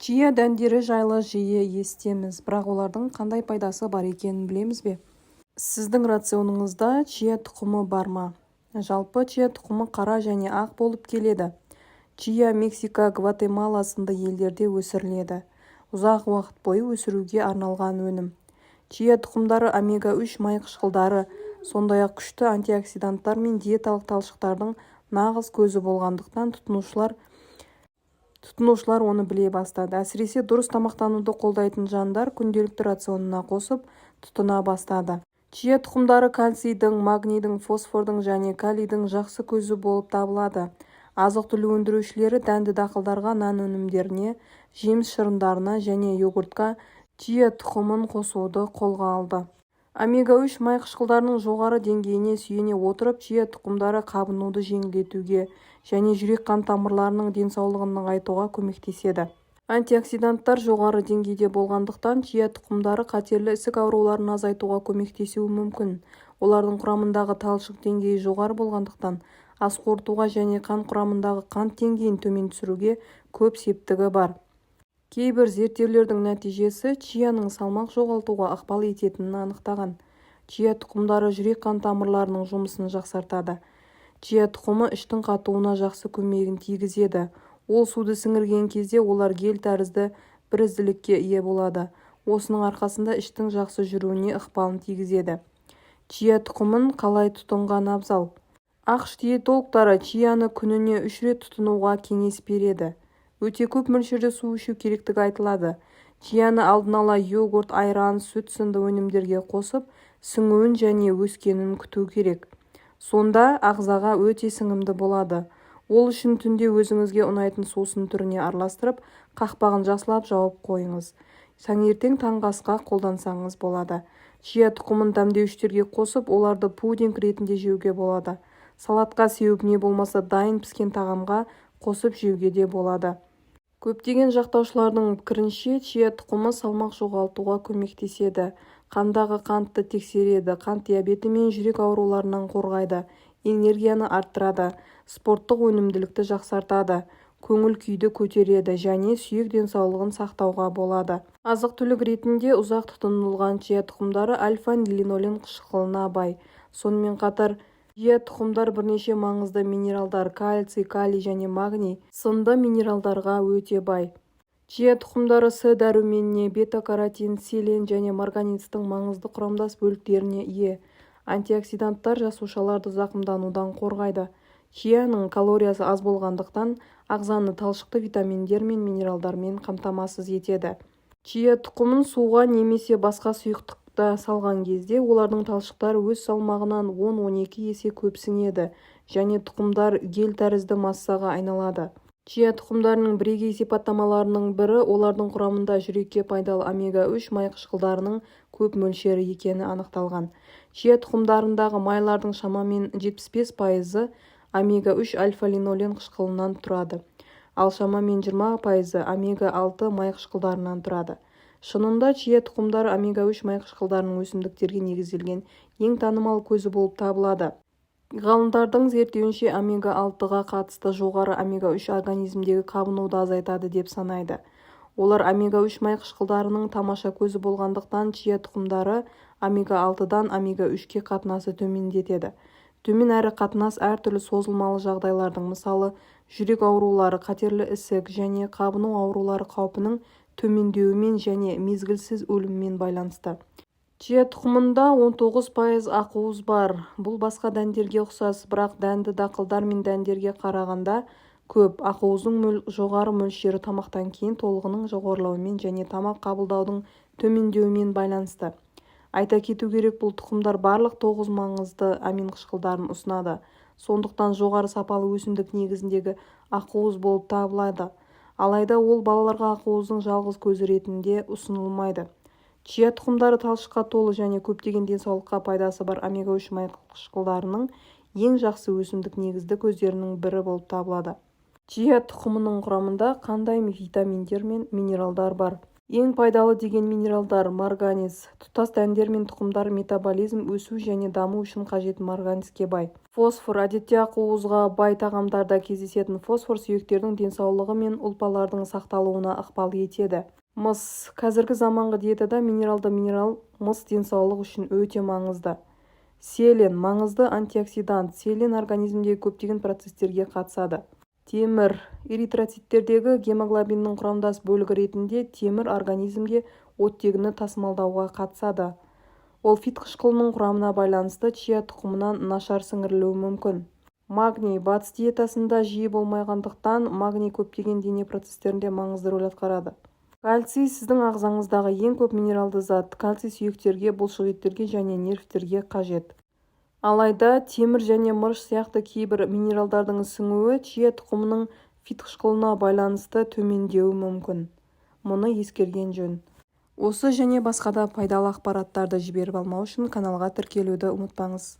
Чия дәндері жайлы жиі естеміз, бірақ олардың қандай пайдасы бар екенін білеміз бе? Сіздің рационыңызда чия тұқымы бар ма? Жалпы чия тұқымы қара және ақ болып келеді. Чия Мексика, Гватемала сынды елдерде өсіріледі. Ұзақ уақыт бойы өсіруге арналған өнім. Чия тұқымдары омега-3 май қышқылдары, сондай-ақ күшті антиоксиданттар мен диеталық талшықтардың нағыз көзі болғандықтан тұтынушылар оны біле бастады. Әсіресе дұрыс тамақтануды қолдайтын жандар күнделікті рационына қосып тұтына бастады. Чия тұқымдары кальцийдің, магнийдің, фосфордың және калийдің жақсы көзі болып табылады. Азық-түлік өндірушілері дәнді дақылдарға, нан өнімдеріне, жеміс шырындарына және йогуртқа чия тұқымын қосуды қолға алды. Омега-3 май қышқылдарының жоғары деңгейіне сүйене отырып, чия тұқымдары қабынуды жеңілдетуге және жүрек-қан тамырларының денсаулығын нығайтуға көмектеседі. Антиоксиданттар жоғары деңгейде болғандықтан, чия тұқымдары қатерлі ісік ауруларын азайтуға көмектесуі мүмкін. Олардың құрамындағы талшық деңгейі жоғары болғандықтан, ас қорытуға және қан құрамындағы қант деңгейін төмен түсіруге көп септігі бар. Кейбір зерттеулердің нәтижесі чияның салмақ жоғалтуға ықпал ететінін анықтаған. Чия тұқымдары жүрек-қан тамырларының жұмысын жақсартады. Чия тұқымы іштің қатуына жақсы көмегін тигізеді. Ол суды сіңірген кезде олар гель тәрізді бірізділікке ие болады. Осының арқасында іштің жақсы жүруіне ықпалын тигізеді. Чия тұқымын қалай тұтынған абзал? ақш диетологтары чияны күніне 3 рет тұтынуға кеңес береді. Өте көп мөлшерде су ішу керектігі айтылады. Чияны алдын ала йогурт, айран, сүт сынды өнімдерге қосып, сіңуін және өскенін күту керек. Сонда ағзаға өте сіңімді болады. Ол үшін түнде өзіңізге ұнайтын сусын түріне араластырып, қақпағын жақсылап жауып қойыңыз. Таңертең таңғы асқа қолдансаңыз болады. Чия тұқымын дәмдеуіштерге қосып, оларды пудинг ретінде жеуге болады. Салатқа сеуіп не болмаса дайын піскен тағамға қосып жеуге де болады. Көптеген жақтаушылардың пікірінше, чия тұқымы салмақ жоғалтуға көмектеседі. Қандағы қантты тексереді, қант диабеті мен жүрек ауруларынан қорғайды, энергияны арттырады, спорттық өнімділікті жақсартады, көңіл күйді көтереді және сүйек денсаулығын сақтауға болады. Азық-түлік ретінде ұзақ тұтынылған чия тұқымдары альфа-линолен қышқылына бай. Сонымен қатар, чия тұқымдар бірнеше маңызды минералдар, кальций, калий және магний сынды минералдарға өте бай. Чия тұқымдары С дәруменіне, бета-каротин, селен және марганецтің маңызды құрамдас бөліктеріне ие. Антиоксиданттар жасушаларды зақымданудан қорғайды. Чияның калориясы аз болғандықтан, ағзаны талшықты витаминдер мен минералдармен қамтамасыз етеді. Чия тұқымын суға немесе басқа сұйықтықта салған кезде, олардың талшықтары өз салмағынан 10-12 есе көп сіңеді және тұқымдар гель тәрізді массаға айналады. Чия тұқымдарының бірегей сипаттамаларының бірі олардың құрамында жүрекке пайдалы омега-3 май қышқылдарының көп мөлшері екені анықталған. Чия тұқымдарындағы майлардың шамамен 75% омега-3 альфа-линолен қышқылынан тұрады, ал шамамен 20% омега-6 май қышқылдарынан тұрады. Шынында чия тұқымдары омега-3 май қышқылдарының өсімдіктерге негізделген ең танымал көзі болып табылады. Ғалымдардың зерттеуінше омега-6-ға қатысты жоғары омега-3 организмдегі қабынуды азайтады деп санайды. Олар омега-3 май қышқылдарының тамаша көзі болғандықтан, чия тұқымдары омега-6-дан омега-3-ке қатынасы төмендетеді. Төмен әрі қатынас әртүрлі созылмалы жағдайлардың, мысалы, жүрек аурулары, қатерлі ісік және қабыну аурулары қаупінің төмендеуімен және мезгілсіз өліммен байланысты. Чия тұқымында 19% ақуыз бар. Бұл басқа дәндерге ұқсас, бірақ дәнді дақылдар мен дәндерге қарағанда көп. Ақуыздың жоғары мөлшері тамақтан кейін толығының жоғарылауымен және тамақ қабылдаудың төмендеуімен байланысты. Айта кету керек, бұл тұқымдар барлық 9 маңызды амин қышқылдарын ұсынады. Сондықтан жоғары сапалы өсімдік негізіндегі ақуыз болып табылады. Алайда ол балаларға ақуыздың жалғыз көзі ретінде ұсынылмайды. Чия тұқымдары талшыққа толы және көптеген денсаулыққа пайдасы бар омега-3 май қышқылдарының ең жақсы өсімдік негізді көздерінің бірі болып табылады. Чия тұқымының құрамында қандай витаминдер мен минералдар бар? Ең пайдалы деген минералдар: марганец. Тұтас дәндер мен тұқымдар метаболизм, өсу және даму үшін қажет марганецке бай. Фосфор. Әдетте ақуызға бай тағамдарда кездесетін фосфор сүйектердің денсаулығы мен ұлпалардың сақталуына ықпал етеді. Мыс. Қазіргі заманғы диетада минерал мыс денсаулық үшін өте маңызды. Селен. Маңызды антиоксидант. Селен организмдегі көптеген процестерге қатысады. Темір. Эритроциттердегі гемоглобиннің құрамдас бөлігі ретінде темір организмге оттегіні тасымалдауға қатысады. Ол фит қышқылының құрамына байланысты чия тұқымынан нашар сіңірілуі мүмкін. Магний. Батыс диетасында жиі болмайғандықтан магний көптеген дене процестерінде маңызды рөл атқарады. Кальций. Сіздің ағзаңыздағы ең көп минералды зат. Кальций сүйектерге, бұлшықеттерге және нервтерге қажет. Алайда темір және мырыш сияқты кейбір минералдардың сіңуі чия тұқымының фит қышқылына байланысты төмендеуі мүмкін. Мұны ескерген жөн. Осы және басқа да пайдалы ақпараттарды жіберіп алмау үшін каналға тіркелуді ұмытпаңыз.